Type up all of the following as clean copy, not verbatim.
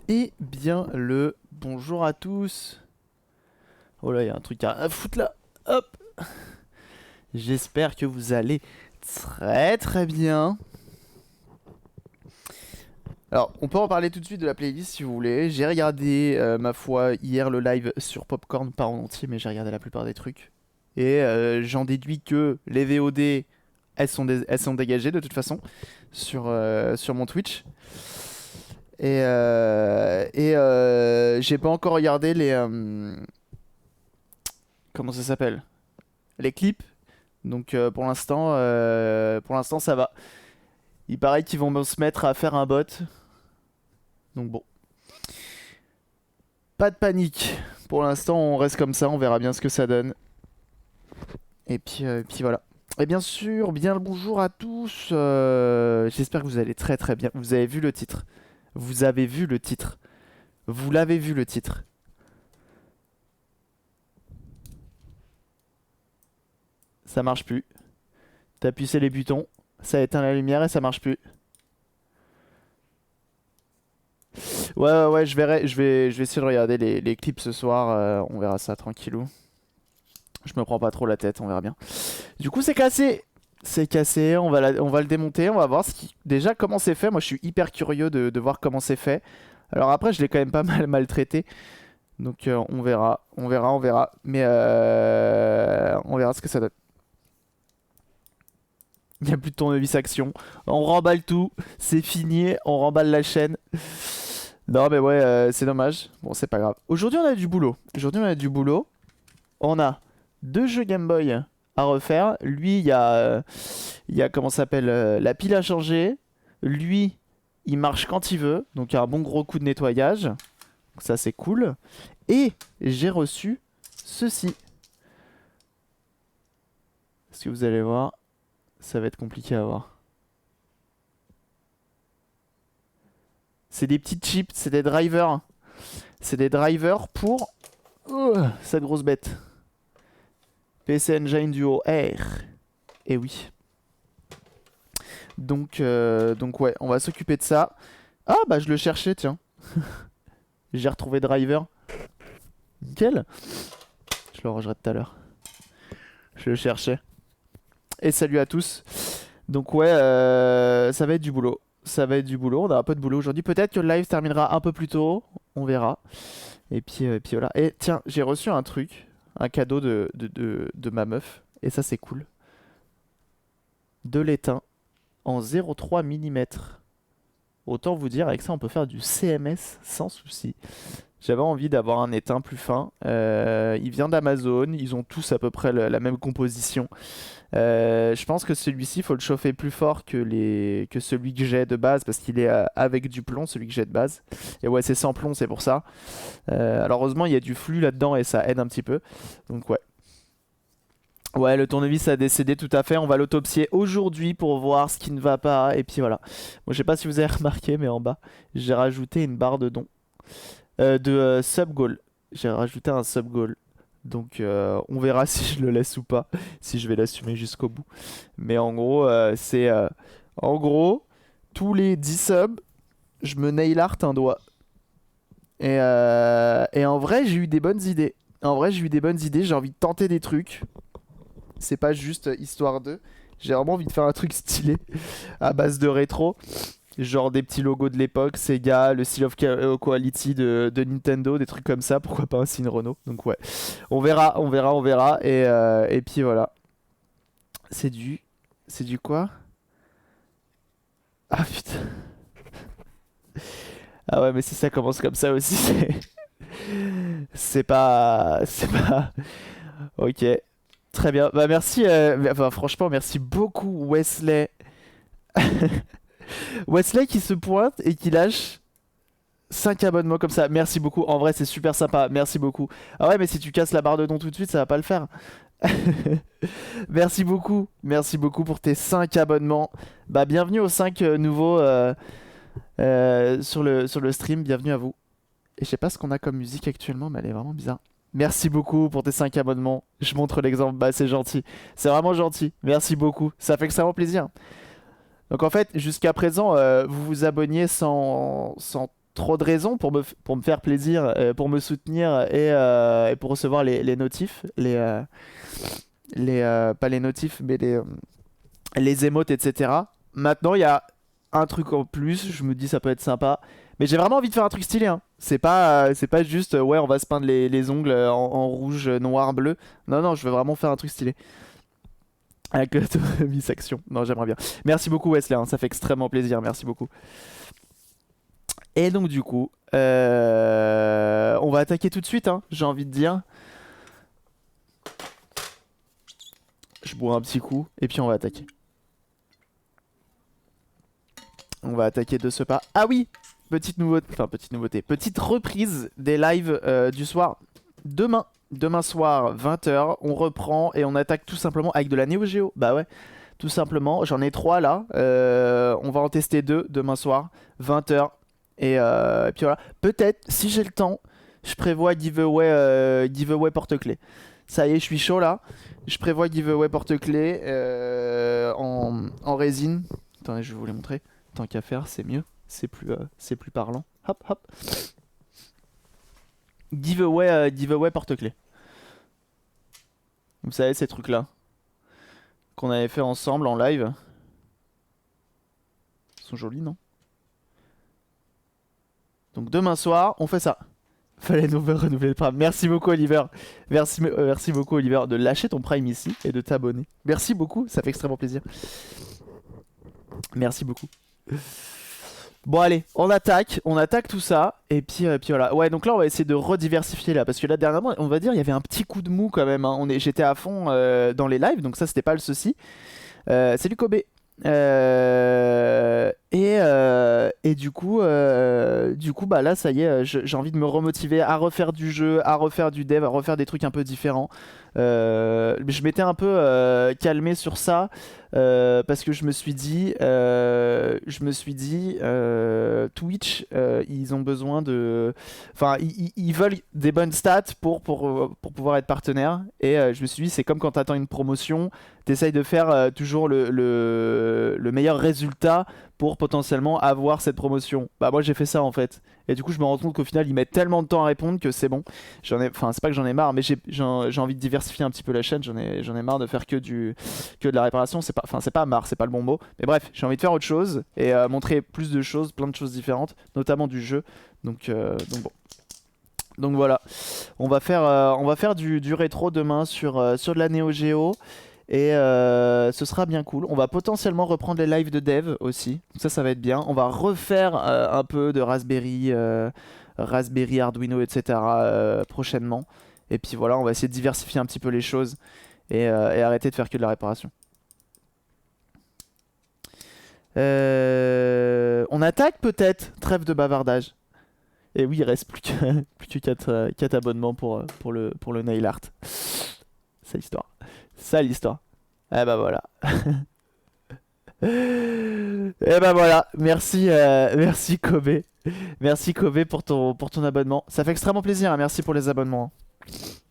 Et bien le bonjour à tous. Oh là, il y a un truc à foutre là. Hop. J'espère que vous allez très très bien. Alors, on peut en parler tout de suite de la playlist si vous voulez. J'ai regardé, ma foi, hier le live sur Popcorn, pas en entier, mais j'ai regardé la plupart des trucs. Et j'en déduis que les VOD, elles sont dégagées de toute façon sur mon Twitch. Et j'ai pas encore regardé comment ça s'appelle? Les clips. Donc pour l'instant ça va. Il paraît qu'ils vont se mettre à faire un bot. Donc bon, pas de panique. Pour l'instant on reste comme ça, on verra bien ce que ça donne. Et puis voilà. Et bien sûr, bien le bonjour à tous. J'espère que vous allez très très bien. Vous avez vu le titre. Vous avez vu le titre. Vous l'avez vu le titre. Ça marche plus. T'appuies sur les boutons, ça éteint la lumière et ça marche plus. Ouais, je vais essayer de regarder les clips ce soir. On verra ça tranquillou. Je me prends pas trop la tête, on verra bien. Du coup, c'est cassé. C'est cassé, on va le démonter, on va voir déjà comment c'est fait. Moi, je suis hyper curieux de voir comment c'est fait. Alors après, je l'ai quand même pas mal maltraité. Donc on verra. Mais on verra ce que ça donne. Il n'y a plus de tournevis action. On remballe tout, c'est fini, on remballe la chaîne. Non mais ouais, c'est dommage. Bon, c'est pas grave. Aujourd'hui, on a du boulot. Aujourd'hui, on a du boulot. On a deux jeux Game Boy à refaire. Lui, il y a comment ça s'appelle, la pile à changer. Lui, il marche quand il veut. Donc, il y a un bon gros coup de nettoyage. Donc, ça, c'est cool. Et j'ai reçu ceci. Est-ce que vous allez voir? Ça va être compliqué à voir. C'est des petits chips, c'est des drivers. C'est des drivers pour cette grosse bête. PC Engine Duo R. Et oui. Donc ouais, on va s'occuper de ça. Ah bah je le cherchais, tiens. J'ai retrouvé Driver. Nickel. Je le rangerai tout à l'heure. Je le cherchais. Et salut à tous. Donc ouais, ça va être du boulot. Ça va être du boulot, on a un peu de boulot aujourd'hui. Peut-être que le live terminera un peu plus tôt. On verra. Et puis voilà. Et tiens, j'ai reçu un truc. Un cadeau de ma meuf. Et ça c'est cool. De l'étain en 0,3 mm. Autant vous dire, avec ça on peut faire du CMS sans souci. J'avais envie d'avoir un étain plus fin. Il vient d'Amazon, ils ont tous à peu près la même composition. Je pense que celui-ci, il faut le chauffer plus fort que celui que j'ai de base, parce qu'il est avec du plomb, celui que j'ai de base. Et ouais, c'est sans plomb, c'est pour ça. Alors heureusement, il y a du flux là-dedans et ça aide un petit peu. Donc ouais. Ouais, le tournevis a décédé tout à fait. On va l'autopsier aujourd'hui pour voir ce qui ne va pas. Et puis voilà. Bon, je sais pas si vous avez remarqué, mais en bas, j'ai rajouté une barre de don. De sub goal. J'ai rajouté un sub goal. Donc on verra si je le laisse ou pas. Si je vais l'assumer jusqu'au bout. Mais en gros, c'est... en gros, tous les 10 subs, je me nail art un doigt. Et en vrai, j'ai eu des bonnes idées. En vrai, j'ai eu des bonnes idées. J'ai envie de tenter des trucs. C'est pas juste histoire de. J'ai vraiment envie de faire un truc stylé à base de rétro. Genre des petits logos de l'époque, Sega, le Seal of Quality de Nintendo, des trucs comme ça. Pourquoi pas un signe Renault. Donc ouais, on verra. Et puis voilà. C'est du... C'est du quoi? Ah putain. Ah ouais, mais si ça commence comme ça aussi, c'est... C'est pas... C'est pas... Ok. Très bien. Bah merci, enfin, franchement, merci beaucoup Wesley. Wesley qui se pointe et qui lâche 5 abonnements comme ça. Merci beaucoup. En vrai, c'est super sympa. Merci beaucoup. Ah ouais, mais si tu casses la barre de don tout de suite, ça va pas le faire. Merci beaucoup. Merci beaucoup pour tes 5 abonnements. Bah, bienvenue aux 5 nouveaux sur le stream. Bienvenue à vous. Et je sais pas ce qu'on a comme musique actuellement, mais elle est vraiment bizarre. Merci beaucoup pour tes 5 abonnements. Je montre l'exemple. Bah, c'est gentil. C'est vraiment gentil. Merci beaucoup. Ça fait extrêmement plaisir. Donc en fait, jusqu'à présent, vous vous abonniez sans trop de raisons pour me faire plaisir, pour me soutenir et pour recevoir les notifs, pas les notifs, mais les émotes, etc. Maintenant, il y a un truc en plus, je me dis ça peut être sympa. Mais j'ai vraiment envie de faire un truc stylé, hein. C'est pas juste, ouais, on va se peindre les ongles en rouge, noir, bleu. Non, non, je veux vraiment faire un truc stylé. Avec l'autonomisation. Non, j'aimerais bien. Merci beaucoup, Wesley, hein, ça fait extrêmement plaisir, merci beaucoup. Et donc, du coup, on va attaquer tout de suite, hein, j'ai envie de dire. Je bois un petit coup, et puis on va attaquer. On va attaquer de ce pas. Ah oui! Petite nouveauté, enfin petite nouveauté, petite reprise des lives du soir. Demain soir, 20h, on reprend et on attaque tout simplement avec de la Neo Geo. Bah ouais, tout simplement. J'en ai 3 là. On va en tester 2 demain soir, 20h. Et puis voilà. Peut-être, si j'ai le temps, je prévois giveaway porte-clés. Ça y est, je suis chaud là. Je prévois giveaway porte-clés en résine. Attendez, je vais vous les montrer. Tant qu'à faire, c'est mieux. C'est plus parlant. Hop, hop. Giveaway porte-clés. Vous savez, ces trucs-là qu'on avait fait ensemble en live. Ils sont jolis, non? Donc demain soir, on fait ça. Fallait nous renouveler le Prime. Merci beaucoup, Oliver. Merci beaucoup, Oliver, de lâcher ton Prime ici et de t'abonner. Merci beaucoup, ça fait extrêmement plaisir. Merci beaucoup. Bon allez, on attaque tout ça et puis voilà. Ouais, donc là on va essayer de rediversifier là parce que là dernièrement, on va dire il y avait un petit coup de mou quand même, hein. J'étais à fond dans les lives, donc ça c'était pas le souci. Salut Kobe. Et du coup bah là ça y est, j'ai envie de me remotiver à refaire du jeu, à refaire du dev, à refaire des trucs un peu différents. Je m'étais un peu calmé sur ça parce que je me suis dit Twitch ils ont besoin de, enfin ils veulent des bonnes stats pour pouvoir être partenaire et je me suis dit c'est comme quand t'attends une promotion, t'essayes de faire toujours le meilleur résultat pour potentiellement avoir cette promotion. Bah moi j'ai fait ça en fait. Et du coup je me rends compte qu'au final ils mettent tellement de temps à répondre que c'est bon. Enfin c'est pas que j'en ai marre, mais j'ai envie de diversifier un petit peu la chaîne. J'en ai marre de faire que de la réparation. C'est pas marre, c'est pas le bon mot. Mais bref, j'ai envie de faire autre chose et montrer plus de choses, plein de choses différentes, notamment du jeu. Donc bon. Donc voilà, on va faire du rétro demain sur de la Neo Geo. Et ce sera bien cool. On va potentiellement reprendre les lives de dev aussi. Donc ça va être bien. On va refaire un peu de Raspberry, Arduino, etc. Prochainement. Et puis voilà, on va essayer de diversifier un petit peu les choses et arrêter de faire que de la réparation. On attaque peut-être. Trêve de bavardage. Et oui, il reste plus que 4 abonnements pour le nail art. C'est l'histoire. Ça l'histoire. Eh bah voilà. Et bah voilà. Merci Kobe. Merci Kobe pour ton abonnement. Ça fait extrêmement plaisir, hein. Merci pour les abonnements,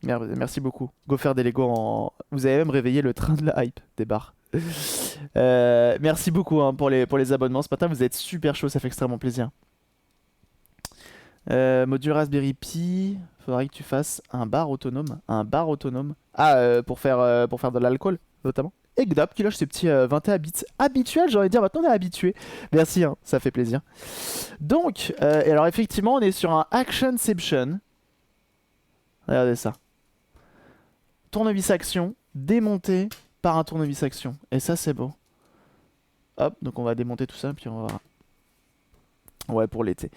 hein. Merci beaucoup. Go faire des Lego en... Vous avez même réveillé le train de la hype des bars. Merci beaucoup, hein, pour les abonnements. Ce matin, vous êtes super chaud, ça fait extrêmement plaisir. Module Raspberry Pi, faudrait que tu fasses un bar autonome. Un bar autonome. Ah, pour faire de l'alcool, notamment. Et Gdap qui lâche ses petits 21 bits habituels, j'ai envie de dire. Maintenant, on est habitué. Merci, hein, ça fait plaisir. Donc, et alors, effectivement, on est sur un Actionception. Regardez ça. Tournevis action, démonté par un tournevis action. Et ça, c'est beau. Hop, donc on va démonter tout ça, puis on va voir. Ouais, pour l'été.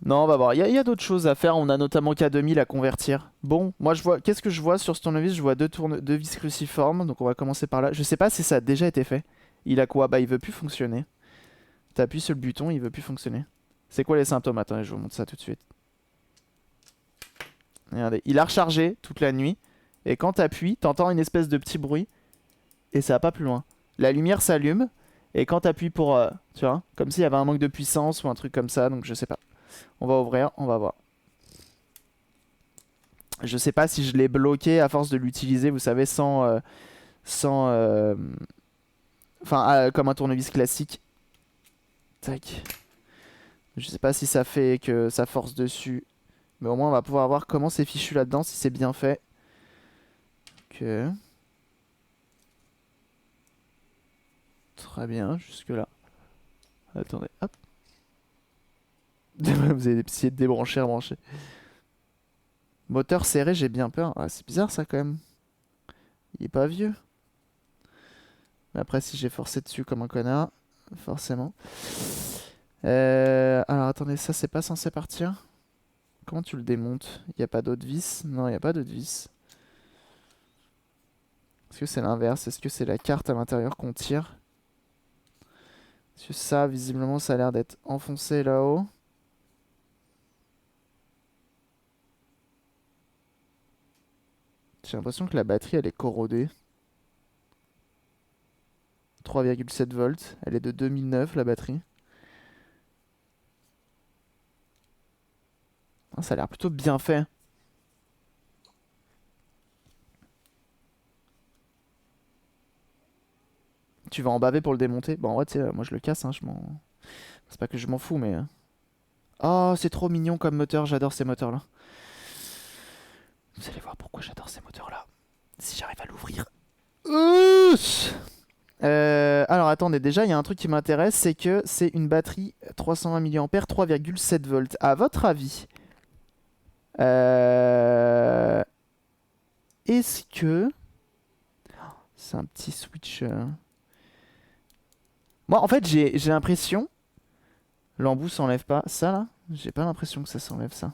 Non, on va voir. Il y a d'autres choses à faire. On a notamment K2000 à convertir. Bon, moi je vois. Qu'est-ce que je vois sur ce tournevis? Je vois deux vis cruciformes. Donc on va commencer par là. Je sais pas si ça a déjà été fait. Il a quoi? Bah, il veut plus fonctionner. T'appuies sur le bouton, il veut plus fonctionner. C'est quoi les symptômes? Attendez, je vous montre ça tout de suite. Regardez, il a rechargé toute la nuit. Et quand t'appuies, t'entends une espèce de petit bruit. Et ça va pas plus loin. La lumière s'allume. Et quand t'appuies pour. Tu vois, comme s'il y avait un manque de puissance ou un truc comme ça. Donc je sais pas. On va ouvrir, on va voir. Je sais pas si je l'ai bloqué à force de l'utiliser, vous savez, enfin, comme un tournevis classique. Tac. Je sais pas si ça fait que ça force dessus. Mais au moins on va pouvoir voir comment c'est fichu là-dedans, si c'est bien fait. Ok. Très bien, jusque là. Attendez, hop. Vous avez essayé de débrancher, rebrancher. Moteur serré, j'ai bien peur. Ah, c'est bizarre ça quand même. Il est pas vieux. Mais après, si j'ai forcé dessus comme un connard, forcément. Alors attendez, ça c'est pas censé partir. Comment tu le démontes? Il n'y a pas d'autre vis? Non, il n'y a pas d'autre vis. Est-ce que c'est l'inverse? Est-ce que c'est la carte à l'intérieur qu'on tire? Parce que ça, visiblement, ça a l'air d'être enfoncé là-haut. J'ai l'impression que la batterie, elle est corrodée. 3,7 volts. Elle est de 2009, la batterie. Ah, ça a l'air plutôt bien fait. Tu vas en baver pour le démonter? Bon, en vrai, tu sais, moi je le casse, hein, je m'en... C'est pas que je m'en fous, mais... Oh, c'est trop mignon comme moteur, j'adore ces moteurs-là. Vous allez voir pourquoi j'adore ces moteurs-là. Si j'arrive à l'ouvrir. Alors attendez, déjà il y a un truc qui m'intéresse, c'est que c'est une batterie 320 mAh, 3,7 volts. À votre avis, euh, est-ce que... C'est un petit switch... Moi en fait j'ai l'impression... L'embout s'enlève pas. Ça là, j'ai pas l'impression que ça s'enlève ça.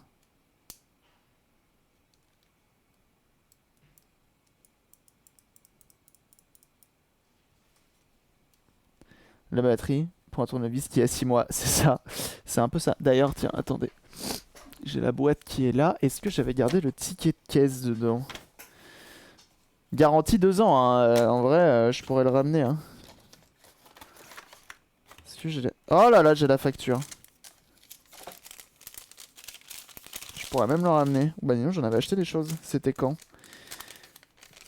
La batterie pour un tournevis qui a 6 mois, c'est ça. C'est un peu ça. D'ailleurs, tiens, attendez. J'ai la boîte qui est là. Est-ce que j'avais gardé le ticket de caisse dedans? Garantie 2 ans, hein. En vrai, je pourrais le ramener. Hein. Est-ce que j'ai Oh là là, j'ai la facture. Je pourrais même le ramener. Bah non, j'en avais acheté des choses. C'était quand?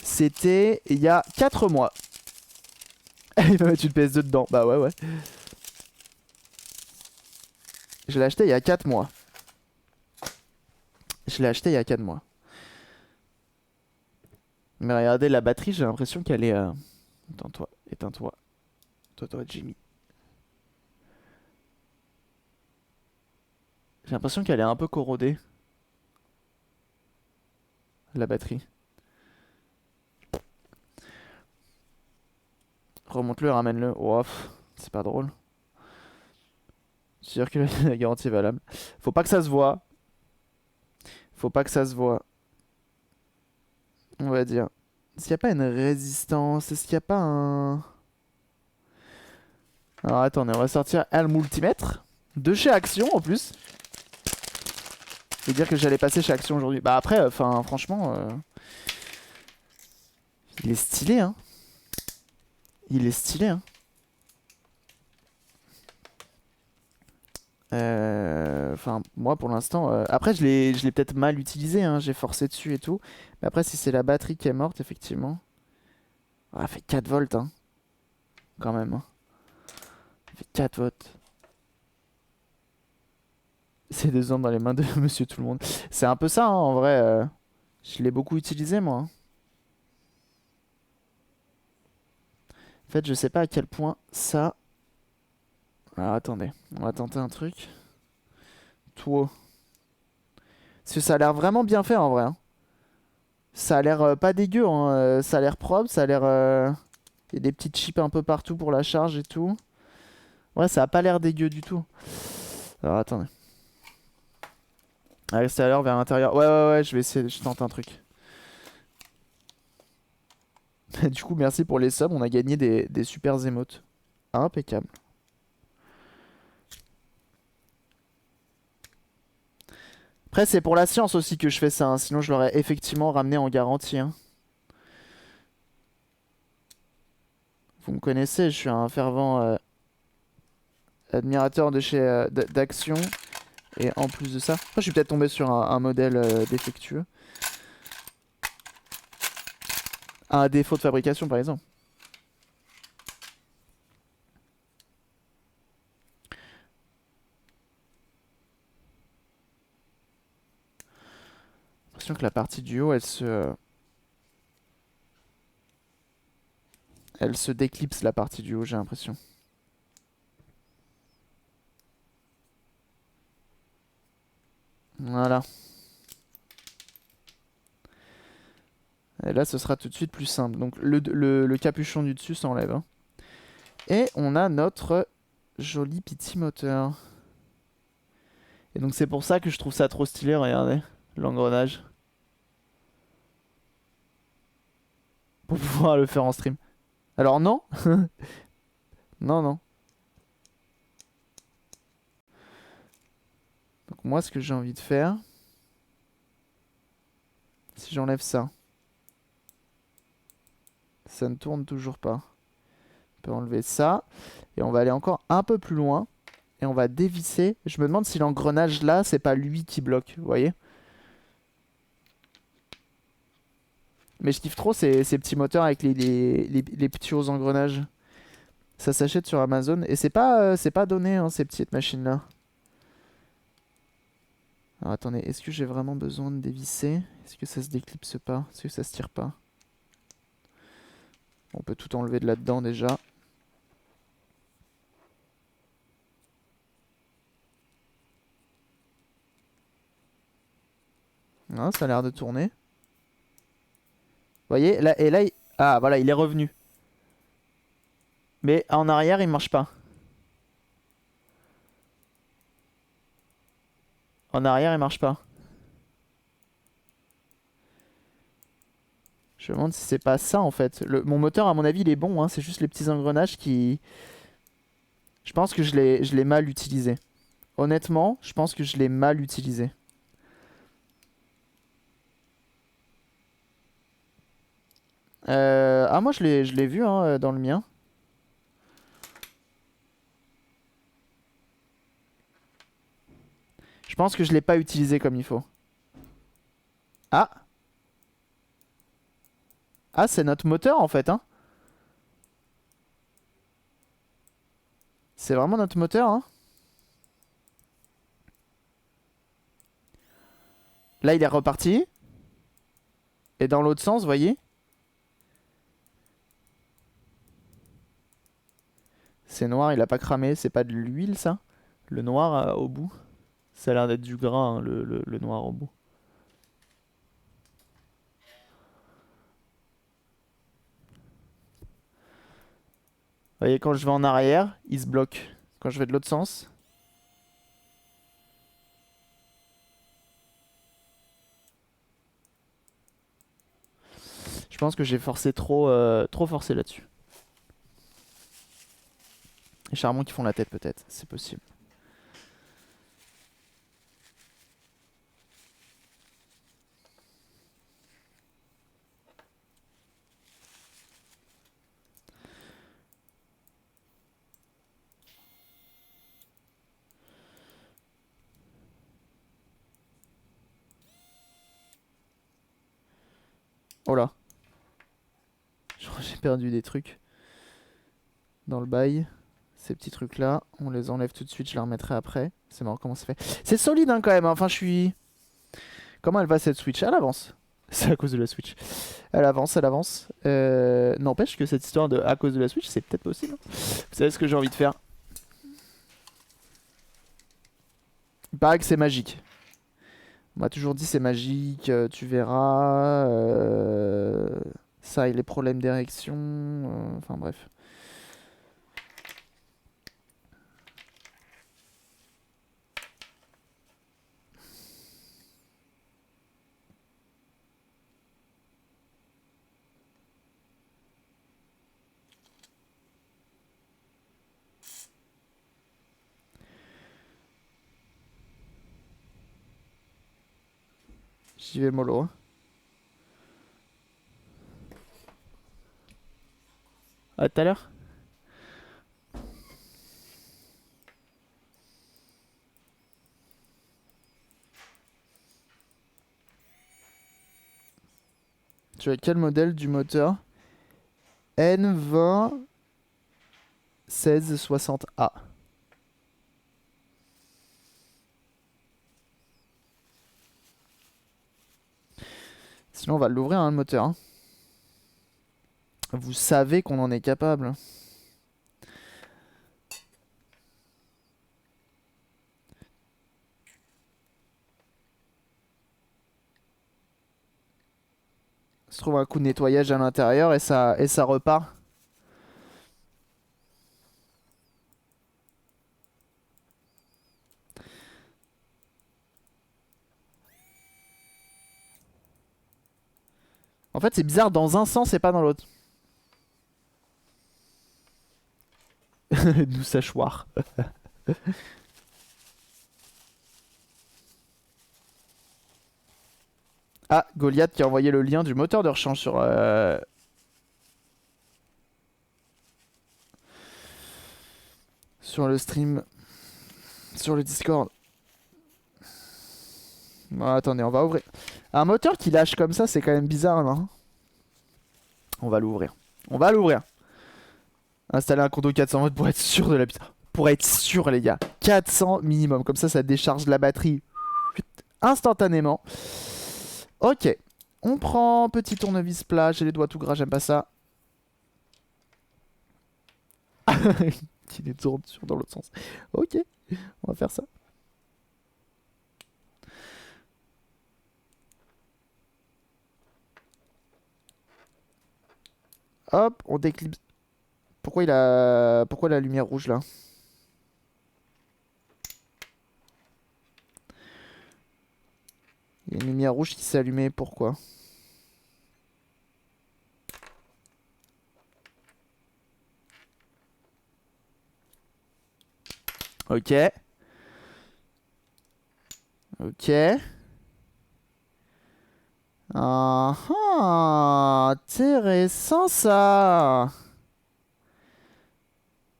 C'était il y a 4 mois. Il va mettre une PS2 dedans. Bah ouais, ouais. Je l'ai acheté il y a 4 mois. Je l'ai acheté il y a 4 mois. Mais regardez, la batterie, j'ai l'impression qu'elle est... Attends-toi, éteins-toi. Toi, Jimmy. J'ai l'impression qu'elle est un peu corrodée. La batterie. Remonte-le, ramène-le. Oh, c'est pas drôle. C'est sûr que la garantie est valable. Faut pas que ça se voit. Faut pas que ça se voit. On va dire. Est-ce qu'il n'y a pas une résistance? Est-ce qu'il n'y a pas un... Alors attendez, on va sortir un multimètre. De chez Action en plus. Je veux dire que j'allais passer chez Action aujourd'hui. Bah après, enfin franchement... Il est stylé, hein. Il est stylé, hein. Enfin, moi pour l'instant. Après, je l'ai peut-être mal utilisé, hein. J'ai forcé dessus et tout. Mais après, si c'est la batterie qui est morte, effectivement. Ah, elle fait 4 volts, hein. Quand même, hein. Elle fait 4 volts. C'est 2 ans dans les mains de Monsieur Tout le Monde. C'est un peu ça, hein, en vrai. Je l'ai beaucoup utilisé, moi. Hein. En fait, je sais pas à quel point ça. Alors attendez, on va tenter un truc. Toi. Parce que ça a l'air vraiment bien fait en vrai. Hein. Ça a l'air pas dégueu, hein. Ça a l'air propre, ça a l'air... Il y a des petites chips un peu partout pour la charge et tout. Ouais, ça a pas l'air dégueu du tout. Alors attendez. À l'extérieur vers l'intérieur. Ouais, ouais, ouais, je vais essayer, je tente un truc. Du coup, merci pour les subs, on a gagné des super émotes. Impeccable. Après, c'est pour la science aussi que je fais ça, hein. Sinon je l'aurais effectivement ramené en garantie. Hein. Vous me connaissez, je suis un fervent admirateur de chez d'Action. Et en plus de ça, je suis peut-être tombé sur un modèle défectueux. Un défaut de fabrication par exemple. l'impression que la partie du haut, elle se déclipse, la partie du haut, j'ai l'impression. Voilà. Et là, ce sera tout de suite plus simple. Donc, le capuchon du dessus s'enlève. Hein. Et on a notre joli petit moteur. Et donc, c'est pour ça que je trouve ça trop stylé, regardez. L'engrenage. Pour pouvoir le faire en stream. Alors, non. Non, non. Donc, moi, ce que j'ai envie de faire... Si j'enlève ça... Ça ne tourne toujours pas. On peut enlever ça. Et on va aller encore un peu plus loin. Et on va dévisser. Je me demande si l'engrenage là, c'est pas lui qui bloque. Vous voyez? Mais je kiffe trop ces petits moteurs avec les petits hauts engrenages. Ça s'achète sur Amazon. Et c'est pas donné, hein, ces petites machines-là. Alors attendez, est-ce que j'ai vraiment besoin de dévisser? Est-ce que ça se déclipse pas? Est-ce que ça se tire pas? On peut tout enlever de là-dedans déjà. Ah, ça a l'air de tourner. Vous voyez, là, et là, ah voilà, il est revenu. Mais en arrière, il marche pas. En arrière, il marche pas. Je me demande si c'est pas ça en fait. Mon moteur, à mon avis, il est bon. Hein. C'est juste les petits engrenages qui... Je pense que je l'ai mal utilisé. Honnêtement, je pense que je l'ai mal utilisé. Ah, moi, je l'ai vu hein, dans le mien. Je pense que je l'ai pas utilisé comme il faut. Ah! Ah, c'est notre moteur en fait, hein. C'est vraiment notre moteur, hein. Là, il est reparti. Et dans l'autre sens, vous voyez? C'est noir, il a pas cramé. C'est pas de l'huile, ça? Le noir au bout. Ça a l'air d'être du gras, hein, le noir au bout. Vous voyez, quand je vais en arrière, il se bloque. Quand je vais de l'autre sens... Je pense que j'ai forcé trop forcé là-dessus. Les charbons qui font la tête peut-être, c'est possible. Oh là. Je crois que j'ai perdu des trucs dans le bail. Ces petits trucs là, on les enlève tout de suite, je les remettrai après. C'est marrant comment ça fait. C'est solide hein, quand même, hein. Enfin je suis... Comment elle va cette Switch? Elle avance. C'est à cause de la Switch. Elle avance, elle avance. N'empêche que cette histoire de à cause de la Switch, c'est peut-être possible. Hein. Vous savez ce que j'ai envie de faire? Il paraît que c'est magique. On m'a toujours dit c'est magique, tu verras. Ça et les problèmes d'érection. Enfin bref. J'y vais mollo. Hein. À tout à l'heure. Tu as quel modèle du moteur? N20 1660A. Sinon, on va l'ouvrir, hein, le moteur. Hein. Vous savez qu'on en est capable. Se trouve un coup de nettoyage à l'intérieur et ça repart. En fait, c'est bizarre, dans un sens et pas dans l'autre. Nous sachoir. Ah, Goliath qui a envoyé le lien du moteur de rechange sur le stream, sur le Discord. Bon, attendez, on va ouvrir. Un moteur qui lâche comme ça, c'est quand même bizarre, non? On va l'ouvrir. On va l'ouvrir. Installer un condo 400 volts pour être sûr de la putain. Pour être sûr, les gars. 400 minimum. Comme ça décharge la batterie instantanément. Ok. On prend petit tournevis plat. J'ai les doigts tout gras, j'aime pas ça. Qui les tourne sur dans l'autre sens. Ok. On va faire ça. Hop, on déclipse. Pourquoi la lumière rouge là? Il y a une lumière rouge qui s'est allumée, pourquoi? Ok. Ok. Ah, ah, intéressant ça.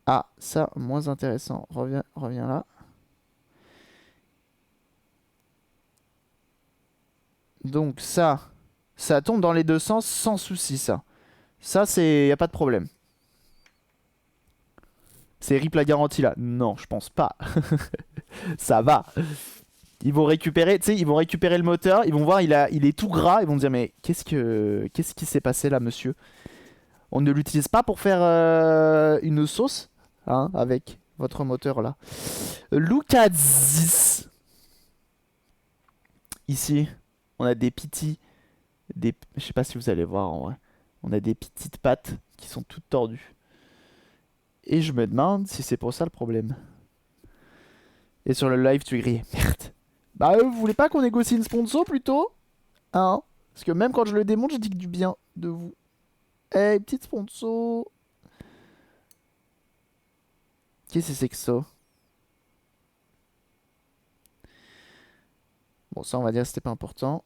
Ah, ça, moins intéressant. Reviens là. Donc ça tombe dans les deux sens sans souci ça. Ça, y a pas de problème. C'est RIP la garantie là. Non, je pense pas. Ça va. Ils vont récupérer, tu sais, ils vont récupérer le moteur, ils vont voir, il est tout gras, ils vont dire mais qu'est-ce qui s'est passé là, monsieur? On ne l'utilise pas pour faire une sauce, hein, avec votre moteur là. Lucazis. Ici, on a des petits, je sais pas si vous allez voir en vrai. On a des petites pattes qui sont toutes tordues. Et je me demande si c'est pour ça le problème. Et sur le live, tu es grillé. Merde. Bah, vous voulez pas qu'on négocie une sponsor plutôt? Hein? Parce que même quand je le démonte, je dis que du bien de vous. Hey, petite sponsor. Qu'est-ce que c'est que ça? Bon, ça, on va dire que c'était pas important.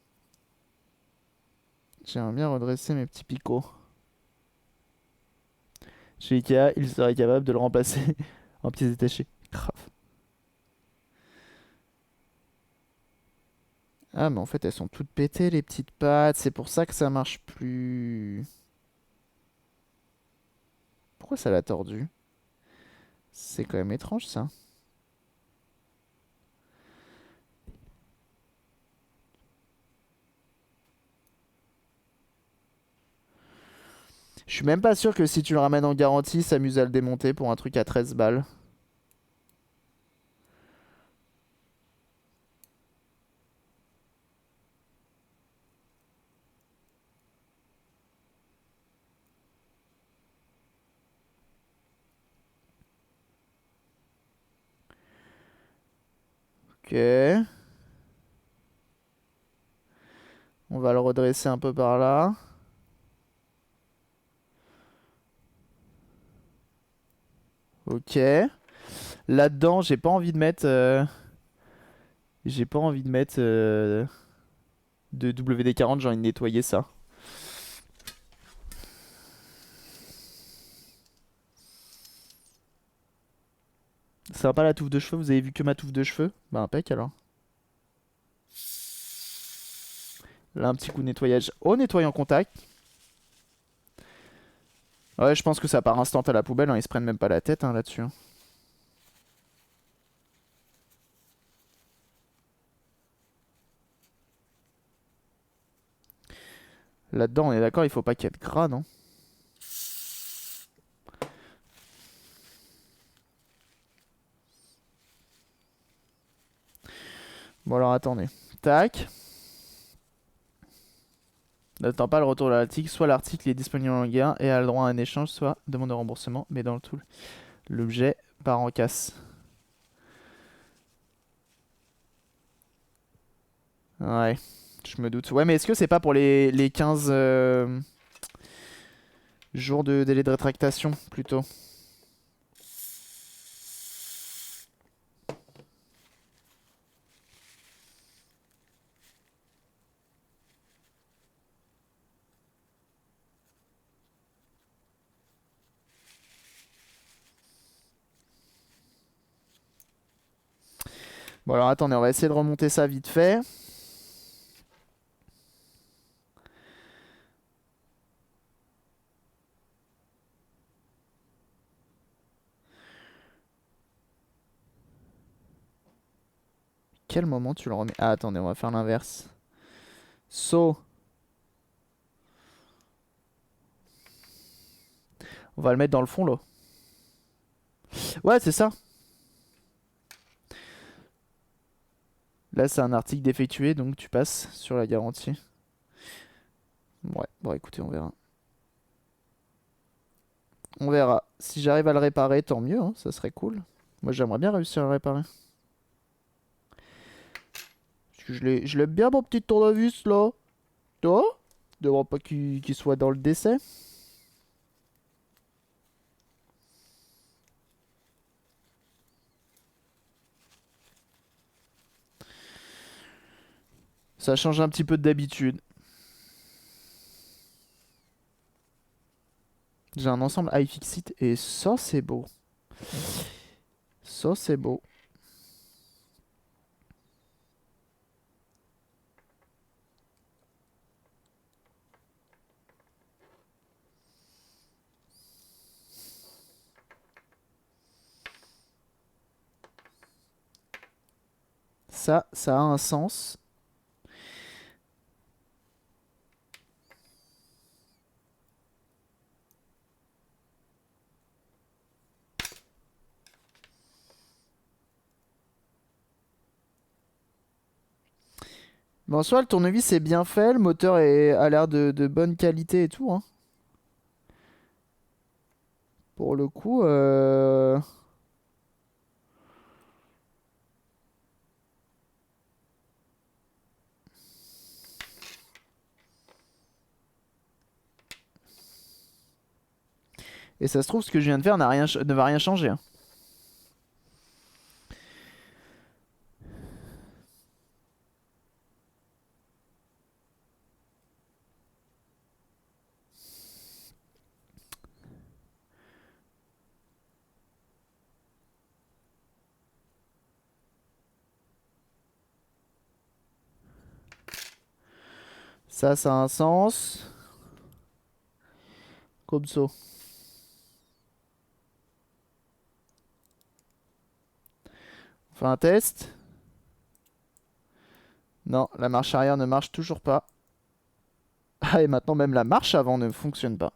J'aimerais bien redresser mes petits picots. Chez Ikea, il serait capable de le remplacer en pièces détachées. Grave. Ah, mais en fait, elles sont toutes pétées, les petites pattes. C'est pour ça que ça marche plus. Pourquoi ça l'a tordu? C'est quand même étrange, ça. Je suis même pas sûr que si tu le ramènes en garantie, s'amuse à le démonter pour un truc à 13 balles. Ok. On va le redresser un peu par là. Ok. Là-dedans, j'ai pas envie de mettre... J'ai pas envie de mettre de WD-40, j'ai envie de nettoyer ça. Ça va pas la touffe de cheveux? Vous avez vu que ma touffe de cheveux? Bah impec alors. Là un petit coup de nettoyage au nettoyant contact. Ouais, je pense que ça part instant à la poubelle, hein. Ils se prennent même pas la tête, hein, là-dessus. Hein. Là-dedans, on est d'accord, il faut pas qu'il y ait de gras, non? Bon alors attendez. Tac. N'attends pas le retour de l'article. Soit l'article est disponible en gain et a le droit à un échange, soit demande de remboursement. Mais dans le tout, l'objet part en casse. Ouais, je me doute. Ouais, mais est-ce que c'est pas pour les 15 jours de délai de rétractation, plutôt? Bon alors attendez, on va essayer de remonter ça vite fait. Quel moment tu le remets? Ah attendez, on va faire l'inverse. So, on va le mettre dans le fond là. Ouais, c'est ça. Là, c'est un article défectué, donc tu passes sur la garantie. Ouais, bon écoutez, on verra. On verra. Si j'arrive à le réparer, tant mieux, hein, ça serait cool. Moi, j'aimerais bien réussir à le réparer. Parce que je l'aime bien, mon petit tournevis, là. Tu vois? Devant pas qu'il soit dans le décès. Ça change un petit peu d'habitude. J'ai un ensemble iFixit et ça, c'est beau. Ça, c'est beau. Ça a un sens. Mais en soi, le tournevis est bien fait. Le moteur a l'air de bonne qualité et tout, hein. Pour le coup, et ça se trouve, ce que je viens de faire ne va rien changer, hein. Ça a un sens. Comme ça. On fait un test. Non, la marche arrière ne marche toujours pas. Ah, et maintenant même la marche avant ne fonctionne pas.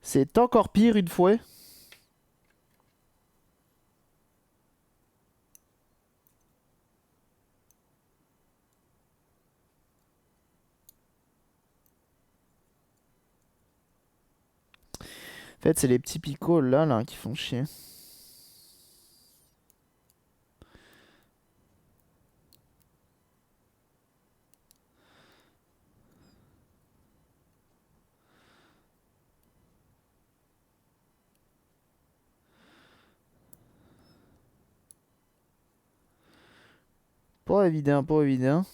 C'est encore pire une fois. En fait, c'est les petits picots là qui font chier. Pas évident, pas évident.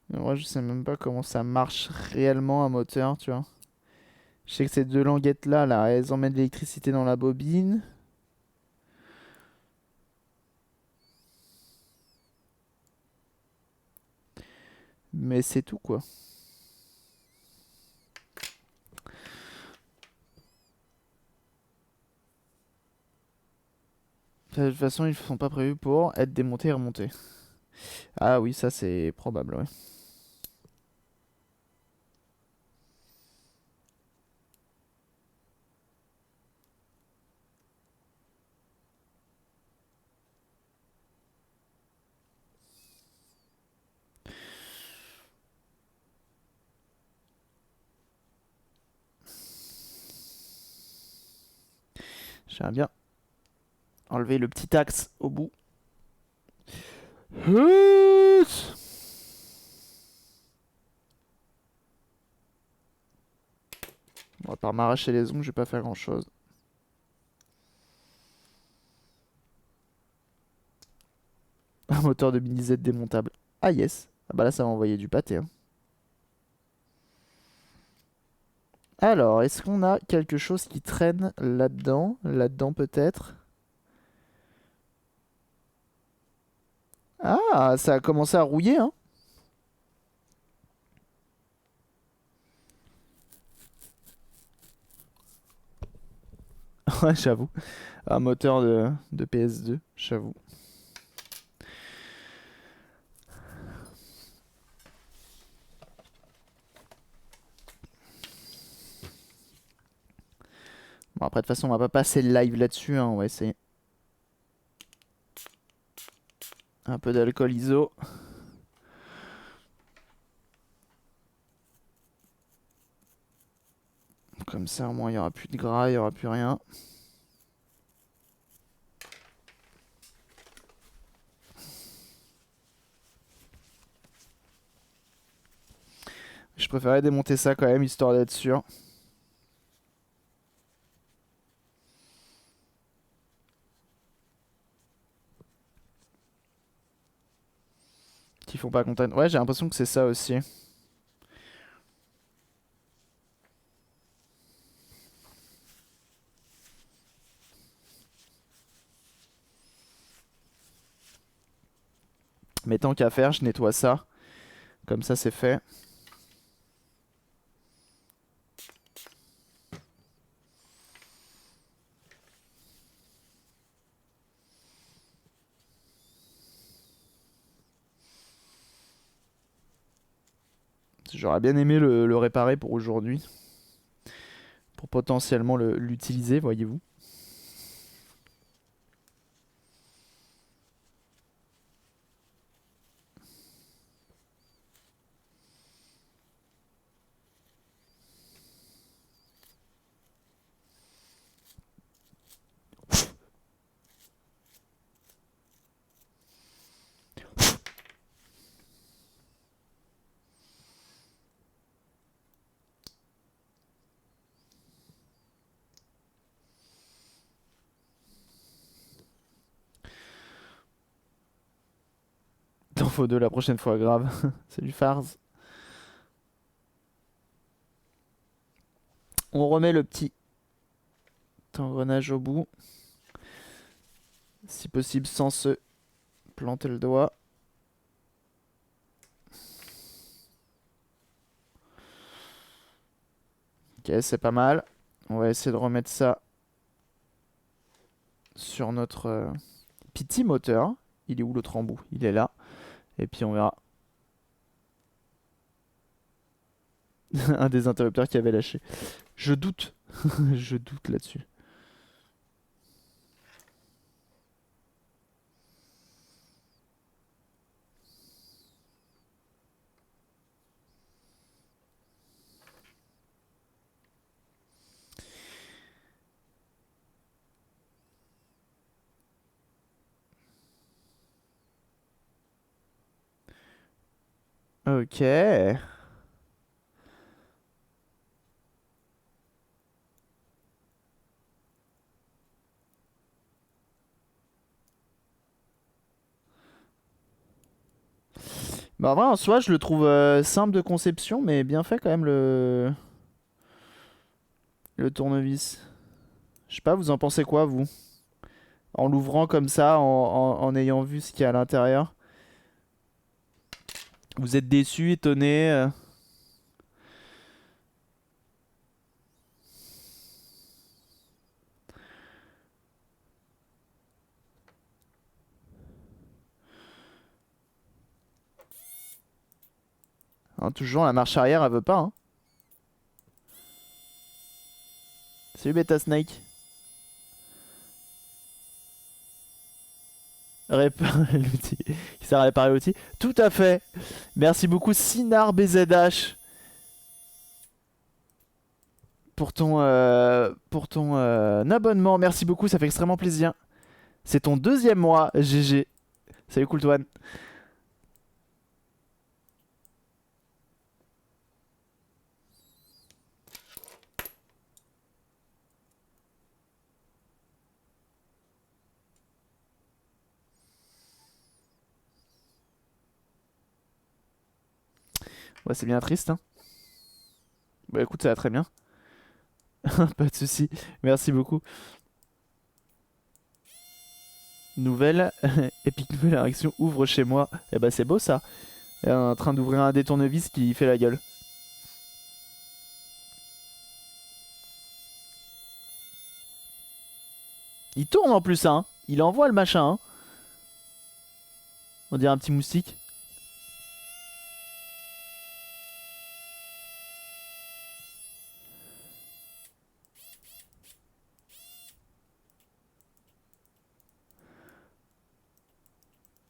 Mais moi, je sais même pas comment ça marche réellement un moteur, tu vois. Je sais que ces deux languettes là, elles emmènent l'électricité dans la bobine. Mais c'est tout quoi. De toute façon, ils ne sont pas prévus pour être démontés et remontés. Ah oui, ça c'est probable, ouais. J'aimerais bien enlever le petit axe au bout. Huuuut. Bon, à part m'arracher les ongles, je vais pas faire grand chose. Un moteur de mini Z démontable. Ah yes. Ah bah là ça va envoyer du pâté, hein. Alors, est-ce qu'on a quelque chose qui traîne là-dedans? Là-dedans peut-être? Ah, ça a commencé à rouiller, hein. Ouais, j'avoue. Un moteur de PS2, j'avoue. Bon, après, de toute façon, on va pas passer le live là-dessus, hein. On va essayer. Un peu d'alcool ISO. Comme ça, au moins, il n'y aura plus de gras, il n'y aura plus rien. Je préférais démonter ça quand même, histoire d'être sûr. Qu'ils font pas content. Ouais, j'ai l'impression que c'est ça aussi. Mais tant qu'à faire, je nettoie ça. Comme ça, c'est fait. J'aurais bien aimé le réparer pour aujourd'hui. Pour potentiellement l'utiliser, voyez-vous. T'en faut deux la prochaine fois, grave. C'est du farce. On remet le petit engrenage au bout. Si possible sans se planter le doigt. Ok, c'est pas mal. On va essayer de remettre ça sur notre petit moteur. Il est où l'autre embout? Il est là. Et puis on verra. Un des interrupteurs qui avait lâché. Je doute. Je doute là-dessus. Ok. Bah en vrai, en soi, je le trouve simple de conception, mais bien fait quand même le tournevis. Je sais pas, vous en pensez quoi, vous? En l'ouvrant comme ça, en ayant vu ce qu'il y a à l'intérieur. Vous êtes déçu, étonné Hein, toujours la marche arrière, elle veut pas. Hein. Salut Beta Snake. L'outil. Qui sert à réparer l'outil. Tout à fait. Merci beaucoup Sinar BZH. Pour ton abonnement. Merci beaucoup, ça fait extrêmement plaisir. C'est ton 2e mois, GG. Salut Cooltoine. Ouais, c'est bien triste. Hein. Bah écoute, ça va très bien. Pas de soucis. Merci beaucoup. Nouvelle. Epic nouvelle réaction ouvre chez moi. Eh bah c'est beau ça. Elle est en train d'ouvrir un des tournevis qui fait la gueule. Il tourne en plus, hein. Il envoie le machin, hein. On dirait un petit moustique.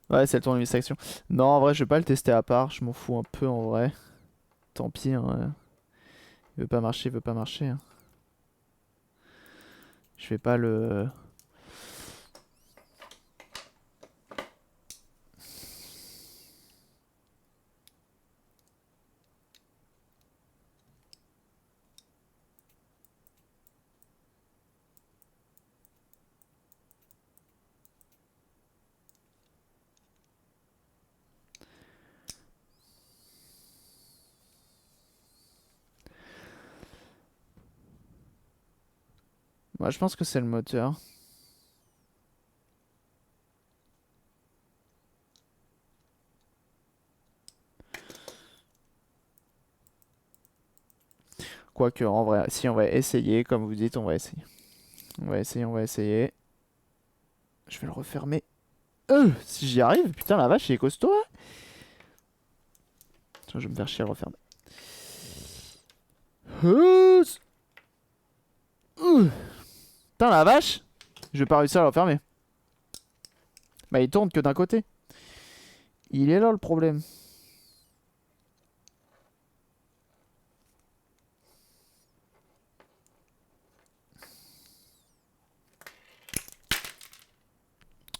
Ouais, c'est le tournevis action. Non, en vrai, je vais pas le tester à part. Je m'en fous un peu en vrai. Tant pis, hein, ouais. Il veut pas marcher, il veut pas marcher. Hein. Je vais pas le... Moi, je pense que c'est le moteur. Quoique, en vrai, si on va essayer, comme vous dites, on va essayer. On va essayer, on va essayer. Je vais le refermer. Si j'y arrive, putain la vache, il est costaud, hein. Tiens, je vais me faire chier à le refermer. Putain la vache, je vais pas réussir à le refermer. Bah il tourne que d'un côté. Il est là le problème.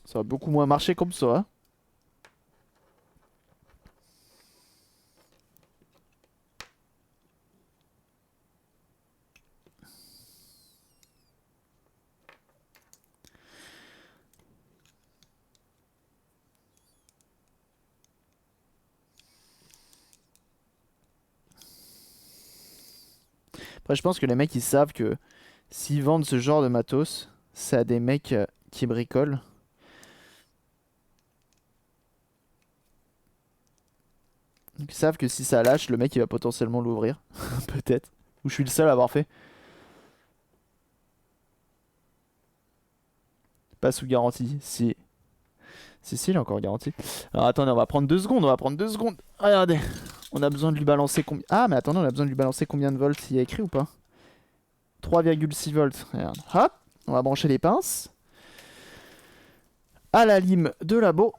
Ça va beaucoup moins marcher comme ça. Hein. Après je pense que les mecs ils savent que s'ils vendent ce genre de matos, c'est à des mecs qui bricolent. Donc ils savent que si ça lâche, le mec il va potentiellement l'ouvrir. Peut-être. Ou je suis le seul à avoir fait. Pas sous garantie. Si. Si, il est encore garanti. Alors attendez, on va prendre 2 secondes, on va prendre 2 secondes. Regardez. On a besoin de lui balancer combien... Ah mais attendez, on a besoin de lui balancer combien de volts? Il y a écrit ou pas? 3,6 volts. Regarde. Hop. On va brancher les pinces. À la lime de labo.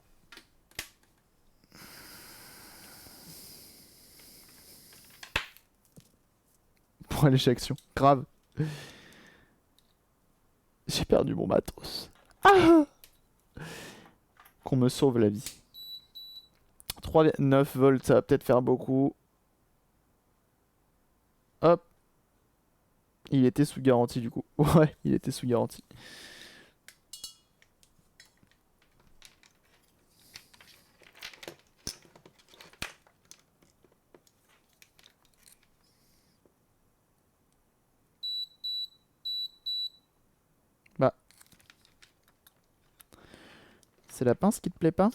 Pour aller chez Action. Grave. J'ai perdu mon matos. Ah, qu'on me sauve la vie. 3,9 volts, ça va peut-être faire beaucoup. Hop. Il était sous garantie du coup. Ouais, il était sous garantie. Bah. C'est la pince qui te plaît pas?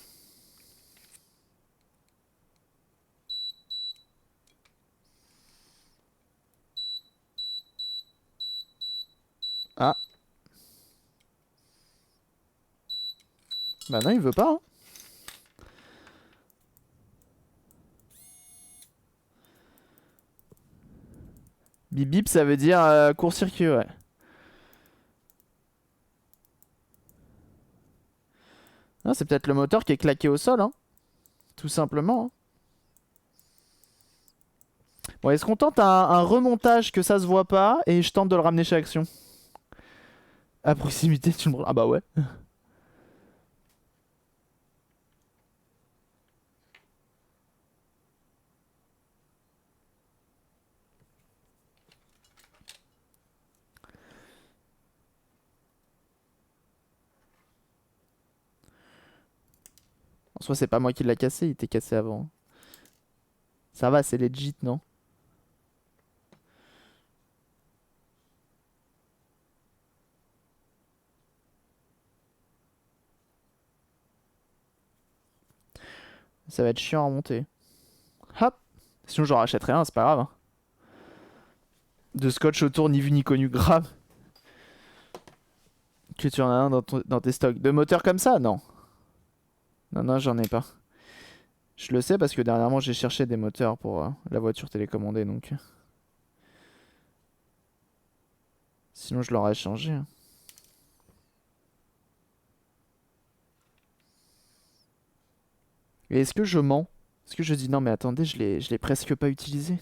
Ah. Bah non, il veut pas. Hein. Bip bip, ça veut dire court-circuit, ouais. Non, c'est peut-être le moteur qui est claqué au sol, hein. Tout simplement, hein. Bon, est-ce qu'on tente un remontage que ça se voit pas et je tente de le ramener chez Action? À proximité, tu me... Ah bah ouais. En soi, c'est pas moi qui l'a cassé, il était cassé avant. Ça va, c'est legit, non? Ça va être chiant à monter. Hop! Sinon, j'en rachèterai un, c'est pas grave, hein. De scotch autour, ni vu ni connu, grave. Que tu en as un dans tes stocks. De moteurs comme ça? Non. Non, non, j'en ai pas. Je le sais parce que dernièrement, j'ai cherché des moteurs pour la voiture télécommandée, donc. Sinon, je l'aurais changé, hein. Et est-ce que je mens? Est-ce que je dis non, mais attendez, je l'ai presque pas utilisé.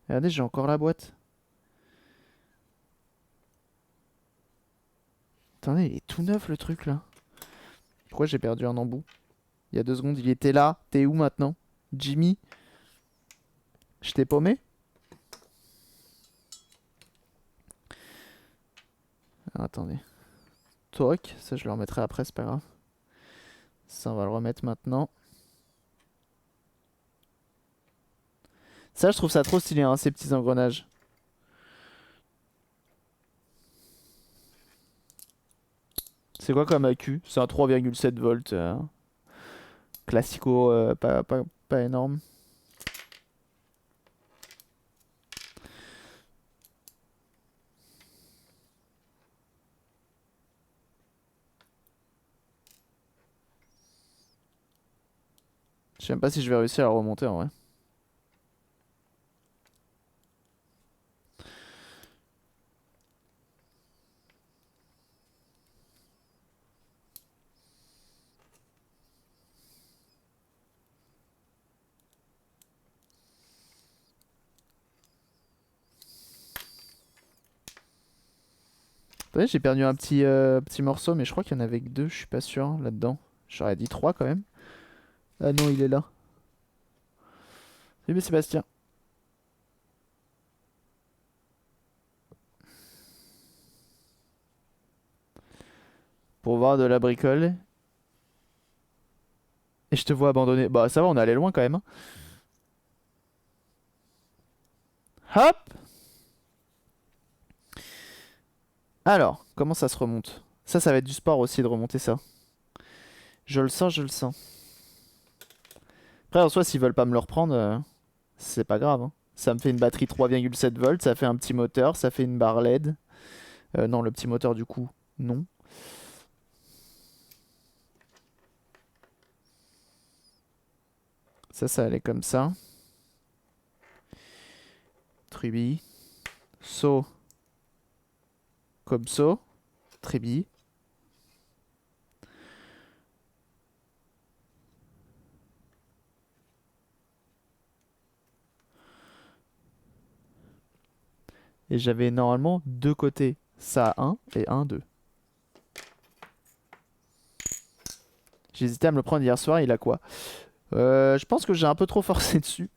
Regardez, j'ai encore la boîte. Attendez, il est tout neuf le truc là. Pourquoi j'ai perdu un embout? Il y a 2 secondes, il était là. T'es où maintenant? Jimmy? Je t'ai paumé? Ah, attendez. Toc, ça je le remettrai après, c'est pas grave. Ça, on va le remettre maintenant. Ça, je trouve ça trop stylé, hein, ces petits engrenages. C'est quoi comme accu? C'est un 3,7 volts. Classico, pas énorme. Je sais même pas si je vais réussir à le remonter en vrai. Attendez, j'ai perdu un petit morceau, mais je crois qu'il y en avait que 2, je suis pas sûr là-dedans. J'aurais dit 3 quand même. Ah non, il est là. Salut Sébastien. Pour voir de la bricole. Et je te vois abandonner. Bah ça va, on est allé loin quand même, hein. Hop! Alors, comment ça se remonte? Ça va être du sport aussi de remonter ça. Je le sens, je le sens. Après, en soi, s'ils veulent pas me le reprendre, c'est pas grave, hein. Ça me fait une batterie 3,7 volts, ça fait un petit moteur, ça fait une barre LED. Non, le petit moteur du coup, non. Ça allait comme ça. Tribi. So. Comme so. Tribi. Et j'avais normalement 2 côtés. Ça 1 et 1, 2. J'hésitais à me le prendre hier soir, il a quoi? Je pense que j'ai un peu trop forcé dessus.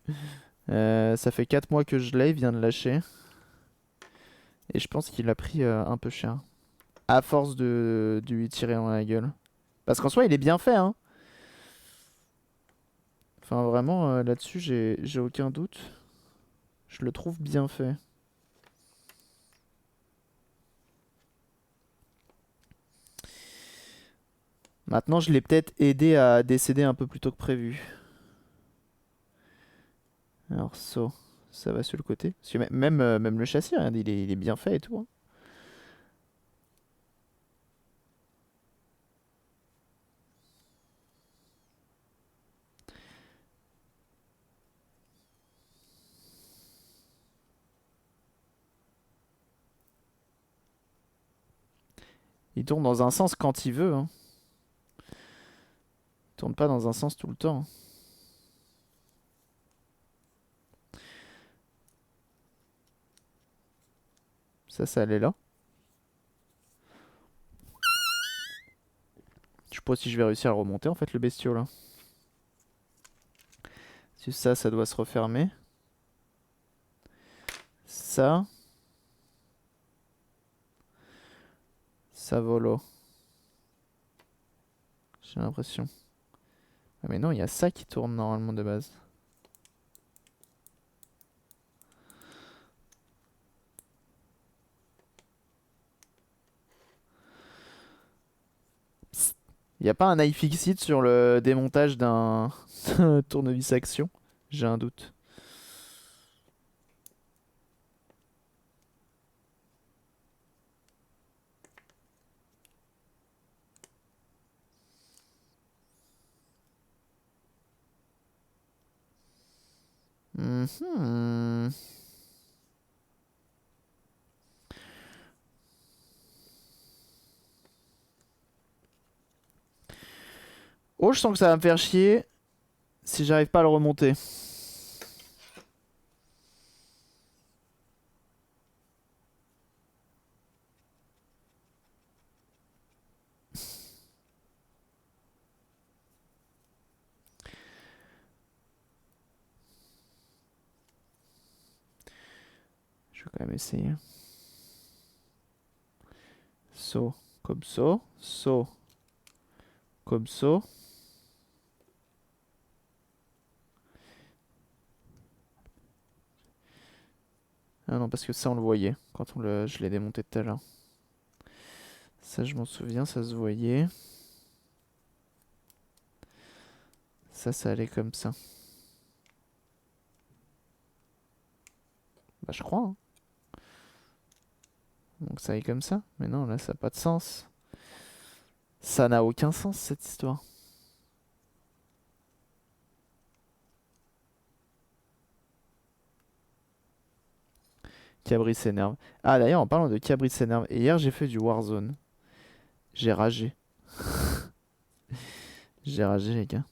Ça fait 4 mois que je l'ai, il vient de lâcher. Et je pense qu'il a pris un peu cher. À force de lui tirer dans la gueule. Parce qu'en soi, il est bien fait, hein. Enfin, vraiment, là-dessus, j'ai aucun doute. Je le trouve bien fait. Maintenant, je l'ai peut-être aidé à décéder un peu plus tôt que prévu. Alors, ça va sur le côté. Parce que même le châssis, regardez, il est bien fait et tout, hein. Il tourne dans un sens quand il veut, hein. Il tourne pas dans un sens tout le temps. Ça allait là. Je sais pas si je vais réussir à le remonter en fait le bestiau là. Si ça doit se refermer. Ça. Ça volo. J'ai l'impression. Ah mais non, il y a ça qui tourne normalement de base. Il n'y a pas un iFixit sur le démontage d'un tournevis action? J'ai un doute. Mhm. Oh, je sens que ça va me faire chier si j'arrive pas à le remonter. Je vais quand même essayer. So, comme ça. So, comme ça. Ah non, parce que ça on le voyait quand je l'ai démonté tout à l'heure. Ça je m'en souviens, ça se voyait. Ça allait comme ça. Bah je crois, hein. Donc ça allait comme ça. Mais non, là ça n'a pas de sens. Ça n'a aucun sens cette histoire. Cabri s'énerve. Ah d'ailleurs en parlant de Cabri s'énerve, hier j'ai fait du Warzone. J'ai ragé. J'ai ragé les gars.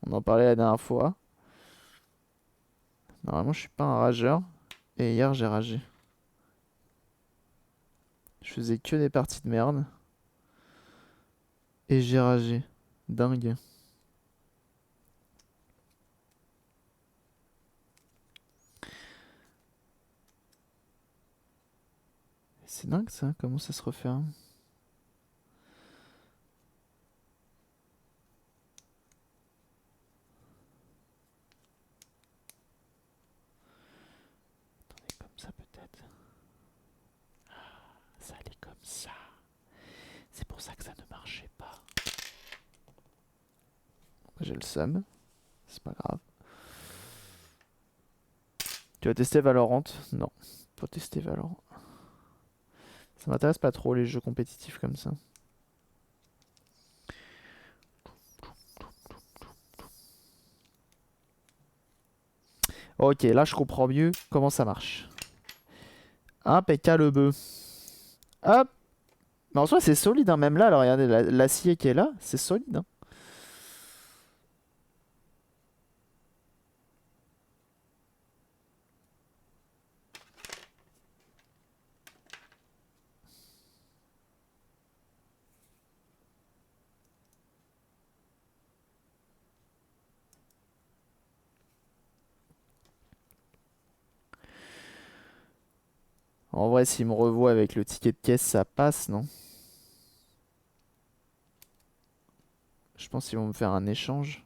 On en parlait la dernière fois. Normalement je suis pas un rageur. Et hier j'ai ragé. Je faisais que des parties de merde. Et j'ai ragé. Dingue. C'est dingue ça, comment ça se referme. Attendez, comme ça peut-être. Ça allait comme ça. C'est pour ça que ça ne marchait pas. J'ai le seum. C'est pas grave. Tu vas tester Valorant? Non. Faut tester Valorant. Ça m'intéresse pas trop les jeux compétitifs comme ça. Ok, là je comprends mieux comment ça marche. Impeccable. Hop. Mais en soi c'est solide hein. Même là, alors regardez l'acier qui est là, c'est solide hein. En vrai s'il me revoit avec le ticket de caisse ça passe non? Je pense qu'ils vont me faire un échange.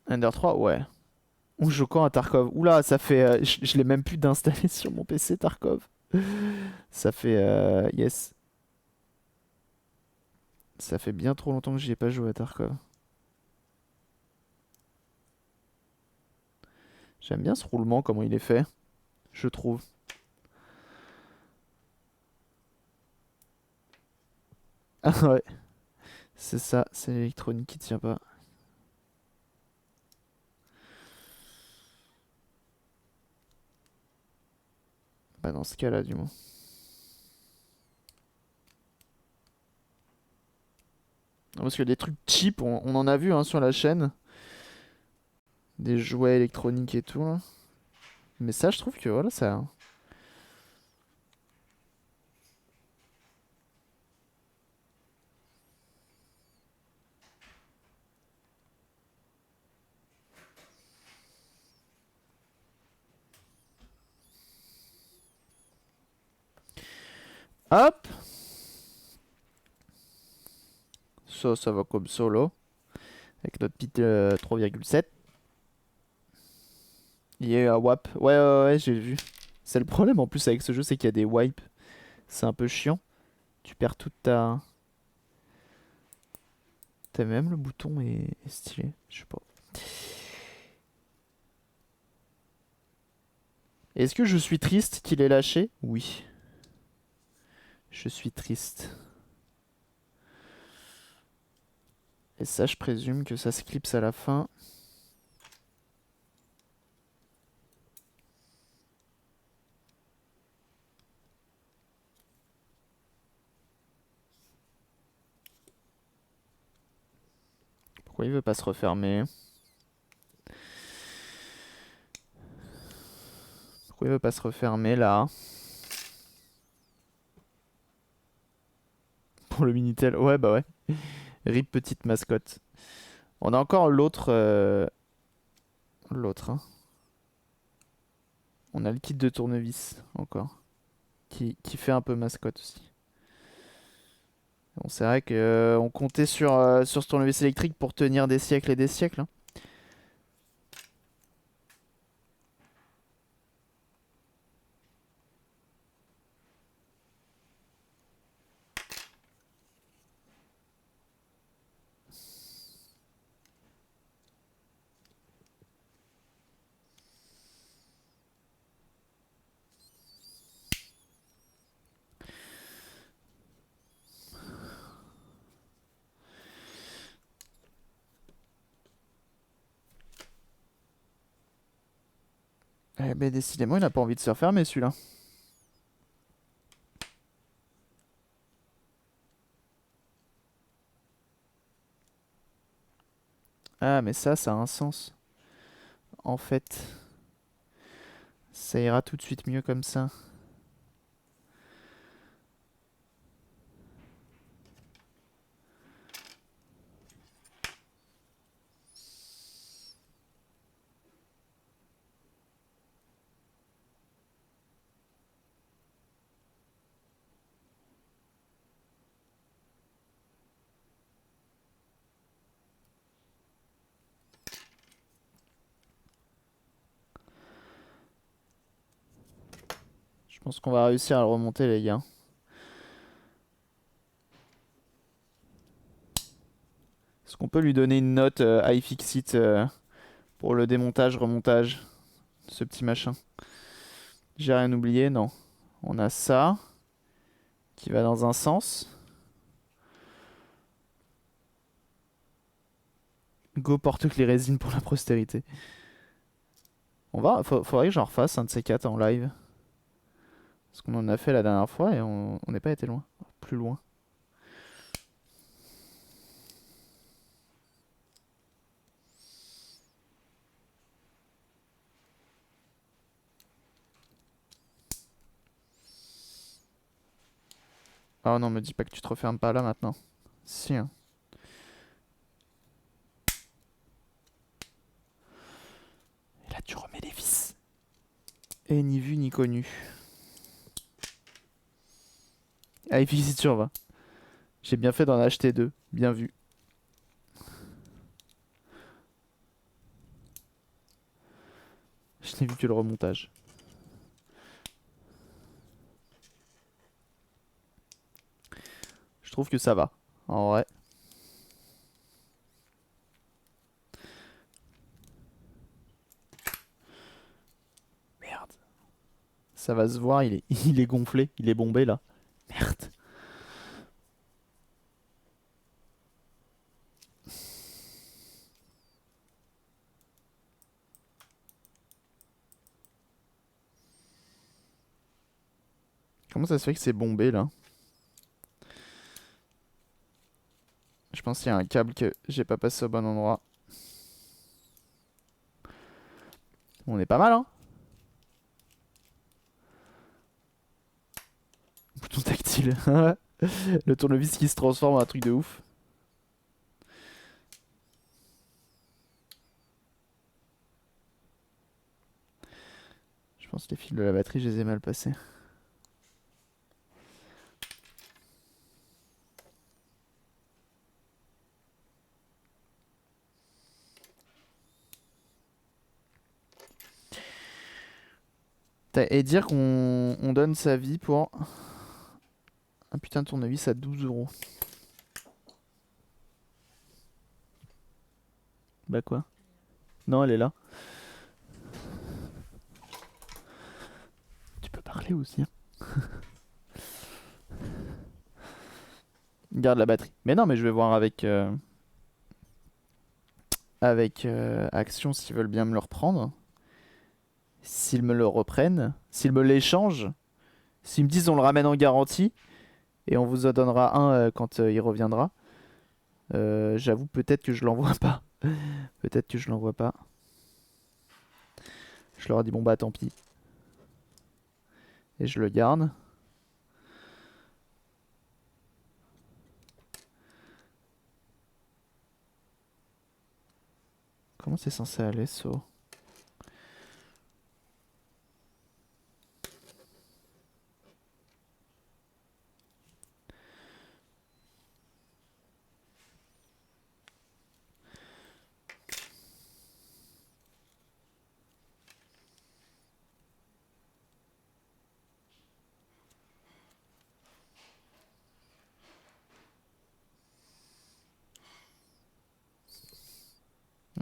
Ender 3 ouais. Ou je joue quand à Tarkov? Oula ça fait... je l'ai même plus d'installer sur mon PC Tarkov. Ça fait... yes. Ça fait bien trop longtemps que j'y ai pas joué à Tarkov. J'aime bien ce roulement, comment il est fait, je trouve. Ah ouais, c'est ça, c'est l'électronique qui tient pas. Bah dans ce cas-là du moins. Non, parce que des trucs cheap, on en a vu hein, sur la chaîne. Des jouets électroniques et tout. Là. Mais ça, je trouve que voilà, ça. Hop! Ça va comme solo. Avec notre petite 3,7. Il y a eu un WAP. Ouais, j'ai vu. C'est le problème en plus avec ce jeu, c'est qu'il y a des wipes. C'est un peu chiant. Tu perds toute ta. T'as même le bouton est stylé. Je sais pas. Est-ce que je suis triste qu'il ait lâché? Oui. Je suis triste. Et ça, je présume que ça se clipse à la fin. Pourquoi il veut pas se refermer? Pourquoi il veut pas se refermer là? Pour le Minitel. Ouais, bah ouais. Rip petite mascotte. On a encore l'autre. L'autre, hein. On a le kit de tournevis encore. Qui fait un peu mascotte aussi. Bon, c'est vrai que on comptait sur ce tournevis électrique pour tenir des siècles et des siècles. Hein. Eh ben décidément, il n'a pas envie de se refermer celui-là. Ah, mais ça a un sens. En fait, ça ira tout de suite mieux comme ça. Je pense qu'on va réussir à le remonter, les gars. Est-ce qu'on peut lui donner une note iFixit pour le démontage, remontage de ce petit machin? J'ai rien oublié, non. On a ça qui va dans un sens. Go porte que les résines pour la postérité. Faudrait que j'en refasse un de ces quatre en live. Parce qu'on en a fait la dernière fois et on n'est pas été loin. Plus loin. Ah non, me dis pas que tu te refermes pas là maintenant. Si, hein. Et là, tu remets les vis. Et ni vu ni connu. Ah, et puis si tu vas. J'ai bien fait d'en acheter deux. Bien vu. Je n'ai vu que le remontage. Je trouve que ça va. En vrai. Merde. Ça va se voir, il est gonflé. Il est bombé là. Merde. Comment ça se fait que c'est bombé là? Je pense qu'il y a un câble que j'ai pas passé au bon endroit. On est pas mal, hein? Bouton tactile. Le tournevis qui se transforme en un truc de ouf. Je pense que les fils de la batterie, je les ai mal passés. Et dire qu'on donne sa vie pour un putain de tournevis à 12 euros. Bah quoi? Non, elle est là. Tu peux parler aussi, hein. Garde la batterie. Mais non, mais je vais voir avec Action s'ils veulent bien me le reprendre. S'ils me le reprennent, s'ils me l'échangent, s'ils me disent on le ramène en garantie et on vous en donnera un quand il reviendra. J'avoue peut-être que je l'envoie pas. Peut-être que je l'envoie pas. Je leur ai dit bon bah tant pis. Et je le garde. Comment c'est censé aller, so?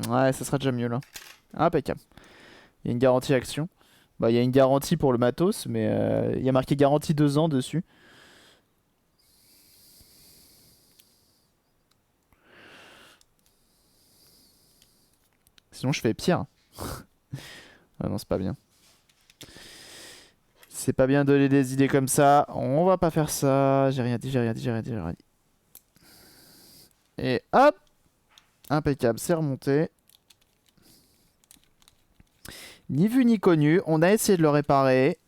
Ouais, ça sera déjà mieux là. Impeccable. Il y a une garantie Action. Bah, il y a une garantie pour le matos, mais il y a marqué garantie 2 ans dessus. Sinon, je fais pire. Ah non, c'est pas bien. C'est pas bien de donner des idées comme ça. On va pas faire ça. J'ai rien dit, j'ai rien dit, j'ai rien dit, j'ai rien dit. Et hop! Impeccable, c'est remonté. Ni vu ni connu. On a essayé de le réparer.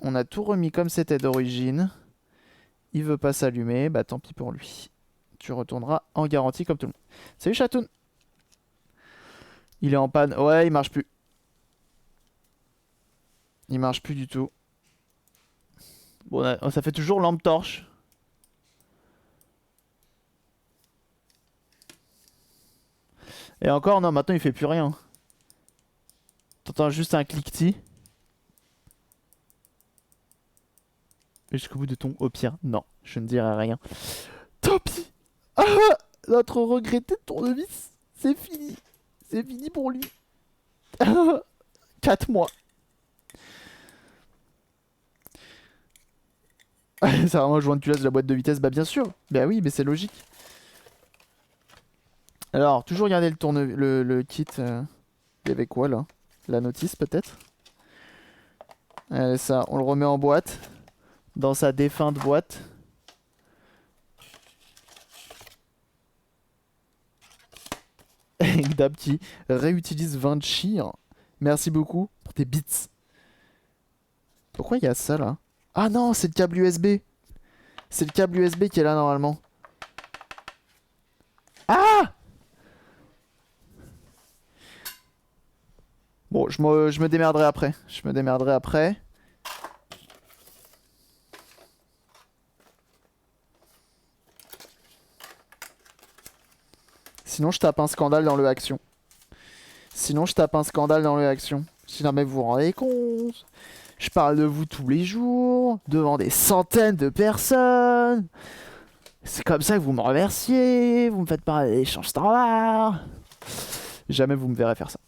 On a tout remis comme c'était d'origine. Il veut pas s'allumer. Bah tant pis pour lui. Tu retourneras en garantie comme tout le monde. Salut Chatoun! Il est en panne. Ouais, il marche plus. Il marche plus du tout. Bon, ça fait toujours lampe torche. Et encore, non, maintenant il fait plus rien. T'entends juste un cliquetis. Et jusqu'au bout de ton au pire. Non, je ne dirai rien. Tant pis. Ah, notre regretté tournevis, c'est fini. C'est fini pour lui. 4 mois. C'est vraiment le joint de culasse de la boîte de vitesse. Bah bien sûr. Bah oui, mais c'est logique. Alors, toujours garder le kit. Il y avait quoi là? La notice peut-être? Allez, ça, on le remet en boîte. Dans sa défunte boîte. Gdab qui réutilise 20 chires. Merci beaucoup pour tes bits. Pourquoi il y a ça là? Ah non, c'est le câble USB. C'est le câble USB qui est là normalement. Ah! Bon, je me démerderai après. Je me démerderai après. Sinon, je tape un scandale dans le Action. Sinon, je tape un scandale dans le Action. Si jamais vous vous rendez compte, je parle de vous tous les jours, devant des centaines de personnes. C'est comme ça que vous me remerciez, vous me faites parler d'échanges standards. Jamais vous me verrez faire ça.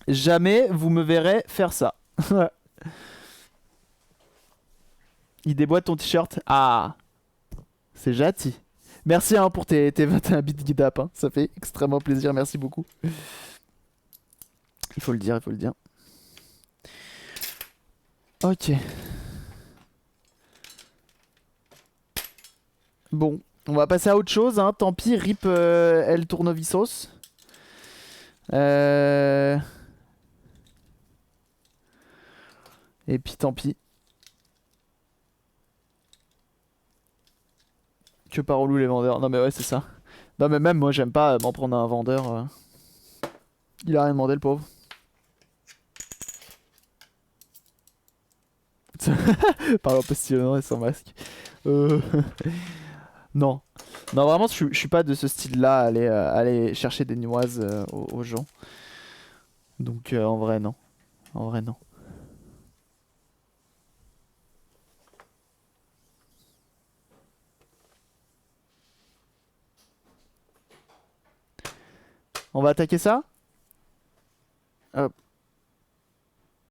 Jamais vous me verrez faire ça. Il déboîte ton t-shirt. Ah, c'est gentil. Merci hein, pour tes 21 bits Guidap. Hein. Ça fait extrêmement plaisir. Merci beaucoup. Il faut le dire, il faut le dire. Ok. Bon, on va passer à autre chose, hein. Tant pis, rip El Tournevisos. Euh... Et puis tant pis. Que par relou les vendeurs. Non mais ouais, c'est ça. Non mais même moi, j'aime pas m'en prendre à un vendeur. Il a rien demandé, le pauvre. Par un postillon et sans masque. Euh... Non. Non, vraiment, je suis pas de ce style-là, aller chercher des noises aux gens. Donc, en vrai, non. En vrai, non. On va attaquer ça? Hop.